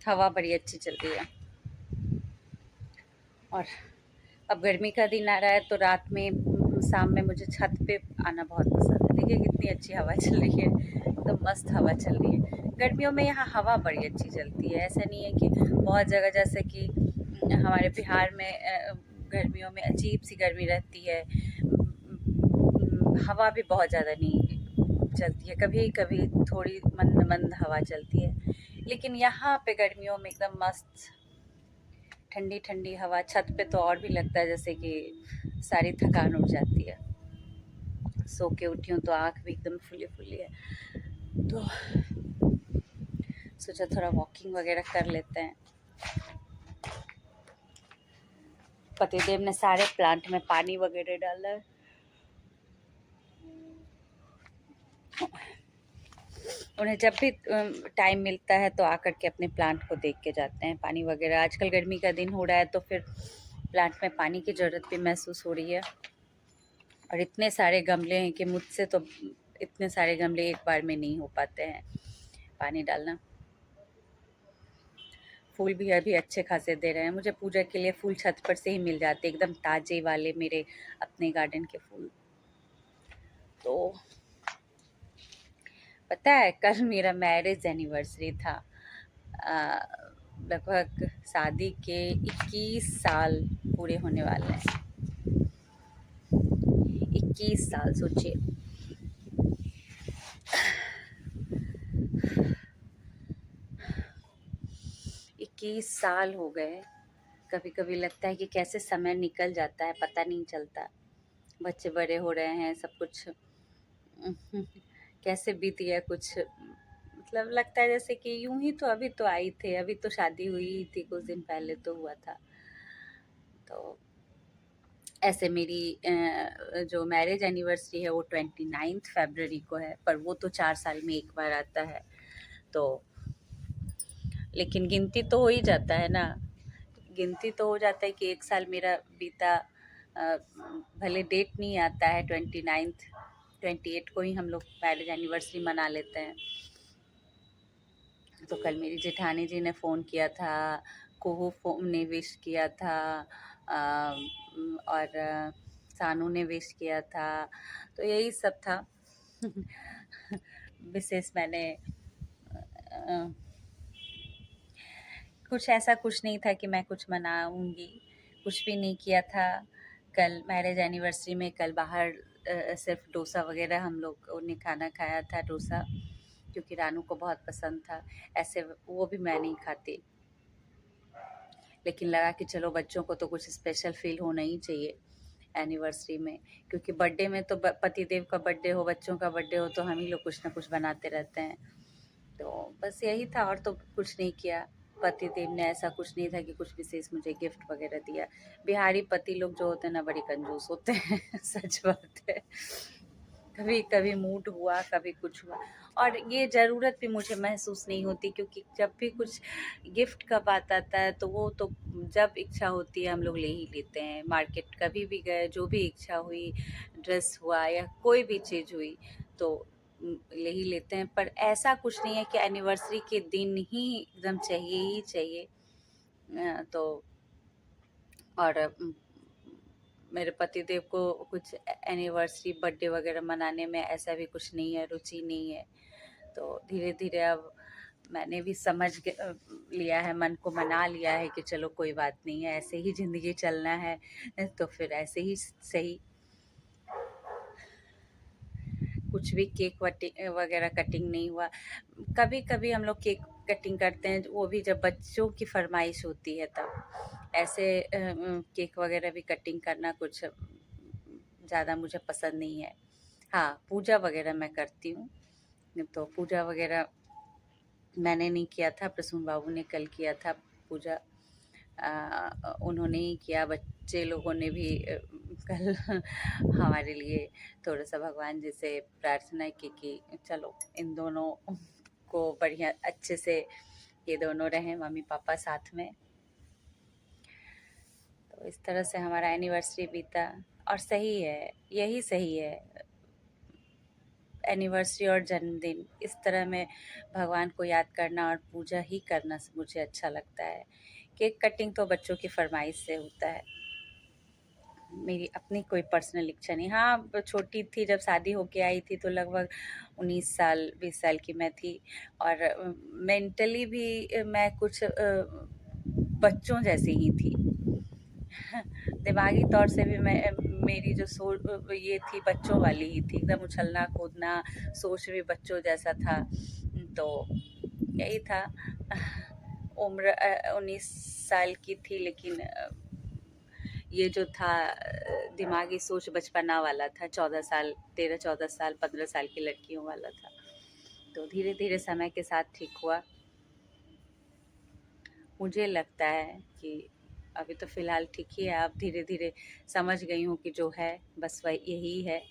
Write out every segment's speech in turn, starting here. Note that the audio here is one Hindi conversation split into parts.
हवा बड़ी अच्छी चल रही है। और अब गर्मी का दिन आ रहा है तो रात में शाम में मुझे छत पे आना बहुत पसंद है। देखिए कितनी अच्छी हवा चल रही है, तो मस्त हवा चल रही है। गर्मियों में यहाँ हवा बड़ी अच्छी चलती है। ऐसा नहीं है कि बहुत जगह जैसे कि हमारे बिहार में गर्मियों में अजीब सी गर्मी रहती है। हवा भी बहुत ज़्यादा नहीं चलती है, कभी कभी थोड़ी मंद मंद हवा चलती है। लेकिन यहाँ पे गर्मियों में एकदम मस्त ठंडी ठंडी हवा, छत पे तो और भी लगता है जैसे कि सारी थकान उठ जाती है। सो के उठी हूँ तो आँख भी एकदम फुली फुली है, तो सोचा थोड़ा वॉकिंग वगैरह कर लेते हैं। पतिदेव ने सारे प्लांट में पानी वगैरह डाला है। उन्हें जब भी टाइम मिलता है तो आकर के अपने प्लांट को देख के जाते हैं, पानी वगैरह। आजकल गर्मी का दिन हो रहा है तो फिर प्लांट में पानी की ज़रूरत भी महसूस हो रही है। और इतने सारे गमले हैं कि मुझसे तो इतने सारे गमले एक बार में नहीं हो पाते हैं पानी डालना। फूल भी अभी अच्छे खासे दे रहे हैं। मुझे पूजा के लिए फूल छत पर से ही मिल जाते, एकदम ताजे वाले मेरे अपने गार्डन के फूल। तो पता है कल मेरा मैरिज एनिवर्सरी था। लगभग शादी के 21 साल पूरे होने वाले हैं। 21 साल सोचिए। 21 साल हो गए। कभी कभी लगता है कि कैसे समय निकल जाता है पता नहीं चलता। बच्चे बड़े हो रहे हैं, सब कुछ कैसे बीत गया कुछ मतलब लगता है जैसे कि यूं ही तो अभी तो आई थे, अभी तो शादी हुई ही थी, कुछ दिन पहले तो हुआ था। तो ऐसे मेरी जो मैरिज एनिवर्सरी है वो 29 फरवरी को है, पर वो तो 4 साल में एक बार आता है। तो लेकिन गिनती तो हो ही जाता है ना, गिनती तो हो जाता है कि एक साल मेरा बीता। भले डेट नहीं आता है 29th, 28 को ही हम लोग मैरिज एनिवर्सरी मना लेते हैं। तो कल मेरी जेठानी जी ने फ़ोन किया था, कुहू ने विश किया था, और सानू ने विश किया था। तो यही सब था। विशेष मैंने कुछ ऐसा कुछ नहीं था कि मैं कुछ मनाऊंगी, कुछ भी नहीं किया था। कल मैरिज एनिवर्सरी में कल बाहर सिर्फ डोसा वगैरह हम लोग ने खाना खाया था, डोसा, क्योंकि रानू को बहुत पसंद था। ऐसे वो भी मैं नहीं खाती, लेकिन लगा कि चलो बच्चों को तो कुछ स्पेशल फील होना ही चाहिए एनिवर्सरी में, क्योंकि बर्थडे में तो पतिदेव का बर्थडे हो, बच्चों का बर्थडे हो, तो हम ही लोग कुछ ना कुछ बनाते रहते हैं। तो बस यही था, और तो कुछ नहीं किया। पतिदेव ने ऐसा कुछ नहीं था कि कुछ विशेष मुझे गिफ्ट वगैरह दिया। बिहारी पति लोग जो होते हैं ना बड़ी कंजूस होते हैं। सच बात है। कभी कभी मूड हुआ, कभी कुछ हुआ, और ये ज़रूरत भी मुझे महसूस नहीं होती, क्योंकि जब भी कुछ गिफ्ट का बात आता है तो वो तो जब इच्छा होती है हम लोग ले ही लेते हैं। मार्केट कभी भी गए, जो भी इच्छा हुई, ड्रेस हुआ या कोई भी चीज़ हुई, तो ले ही लेते हैं। पर ऐसा कुछ नहीं है कि एनिवर्सरी के दिन ही एकदम चाहिए ही चाहिए। तो और मेरे पतिदेव को कुछ एनिवर्सरी बर्थडे वगैरह मनाने में ऐसा भी कुछ नहीं है, रुचि नहीं है। तो धीरे धीरे अब मैंने भी लिया है, मन को मना लिया है कि चलो कोई बात नहीं है, ऐसे ही ज़िंदगी चलना है, तो फिर ऐसे ही सही। कुछ भी केक वगैरह कटिंग नहीं हुआ। कभी कभी हम लोग केक कटिंग करते हैं, वो भी जब बच्चों की फरमाइश होती है तब। ऐसे केक वगैरह भी कटिंग करना कुछ ज़्यादा मुझे पसंद नहीं है। हाँ, पूजा वगैरह मैं करती हूँ। तो पूजा वगैरह मैंने नहीं किया था, प्रसून बाबू ने कल किया था पूजा। उन्होंने ही किया, बच्चे लोगों ने भी कल हमारे लिए थोड़ा सा भगवान जी से प्रार्थना की कि चलो इन दोनों को बढ़िया अच्छे से ये दोनों रहें, मम्मी पापा साथ में। तो इस तरह से हमारा एनिवर्सरी बीता, और सही है, यही सही है। एनिवर्सरी और जन्मदिन, इस तरह मैं भगवान को याद करना और पूजा ही करना मुझे अच्छा लगता है। केक कटिंग तो बच्चों की फरमाइश से होता है, मेरी अपनी कोई पर्सनल इच्छा नहीं। हाँ, छोटी थी जब शादी होके आई थी तो लगभग 19 साल 20 साल की मैं थी, और मेंटली भी मैं कुछ बच्चों जैसी ही थी। दिमागी तौर से भी मैं, मेरी जो सोच ये थी बच्चों वाली ही थी, एकदम उछलना कूदना, सोच भी बच्चों जैसा था। तो यही था। उम्र 19 साल की थी, लेकिन ये जो था दिमागी सोच बचपना वाला था, 14 साल 13-14 साल 15 साल की लड़कियों वाला था। तो धीरे धीरे समय के साथ ठीक हुआ। मुझे लगता है कि अभी तो फ़िलहाल ठीक ही है, अब धीरे धीरे समझ गई हूँ कि जो है बस वही यही है।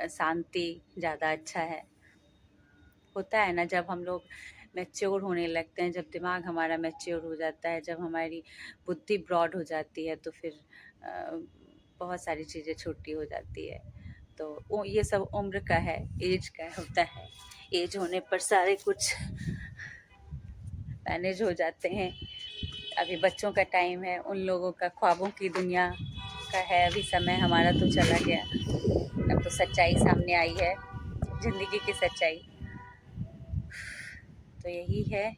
शांति ज़्यादा अच्छा है। होता है ना, जब हम लोग मैच्योर होने लगते हैं, जब दिमाग हमारा मैच्योर हो जाता है, जब हमारी बुद्धि ब्रॉड हो जाती है, तो फिर बहुत सारी चीज़ें छोटी हो जाती है। तो वो ये सब उम्र का है, एज का होता है। एज होने पर सारे कुछ मैनेज हो जाते हैं। अभी बच्चों का टाइम है, उन लोगों का ख्वाबों की दुनिया का है अभी समय, हमारा तो चला गया। अब तो सच्चाई सामने आई है, ज़िंदगी की सच्चाई। तो यही है।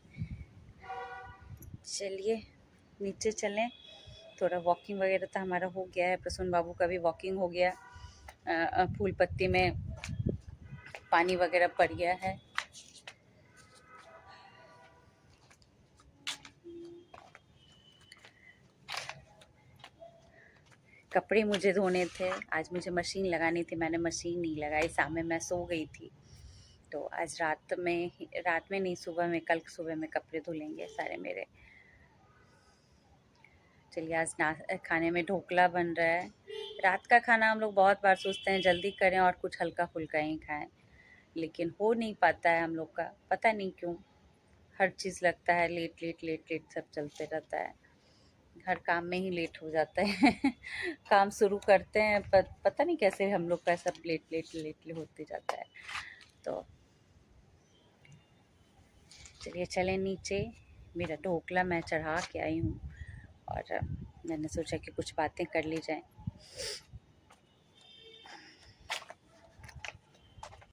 चलिए नीचे चलें, थोड़ा वॉकिंग वगैरह तो हमारा हो गया है, प्रसून बाबू का भी वॉकिंग हो गया। फूल पत्ती में पानी वगैरह पड़ गया है। कपड़े मुझे धोने थे, आज मुझे मशीन लगानी थी, मैंने मशीन नहीं लगाई, शाम में मैं सो गई थी। तो आज रात में नहीं, सुबह में, कल सुबह में कपड़े धुलेंगे सारे मेरे। चलिए आज खाने में ढोकला बन रहा है। रात का खाना हम लोग बहुत बार सोचते हैं जल्दी करें और कुछ हल्का फुल्का ही खाएं, लेकिन हो नहीं पाता है हम लोग का, पता नहीं क्यों। हर चीज़ लगता है लेट लेट लेट लेट, सब चलते रहता है, हर काम में ही लेट हो जाता है। काम शुरू करते हैं पता नहीं कैसे हम लोग का सब लेट लेट लेट होते जाता है। तो चलिए चलें नीचे, मेरा ढोकला मैं चढ़ा के आई हूँ, और मैंने सोचा कि कुछ बातें कर ली जाएं।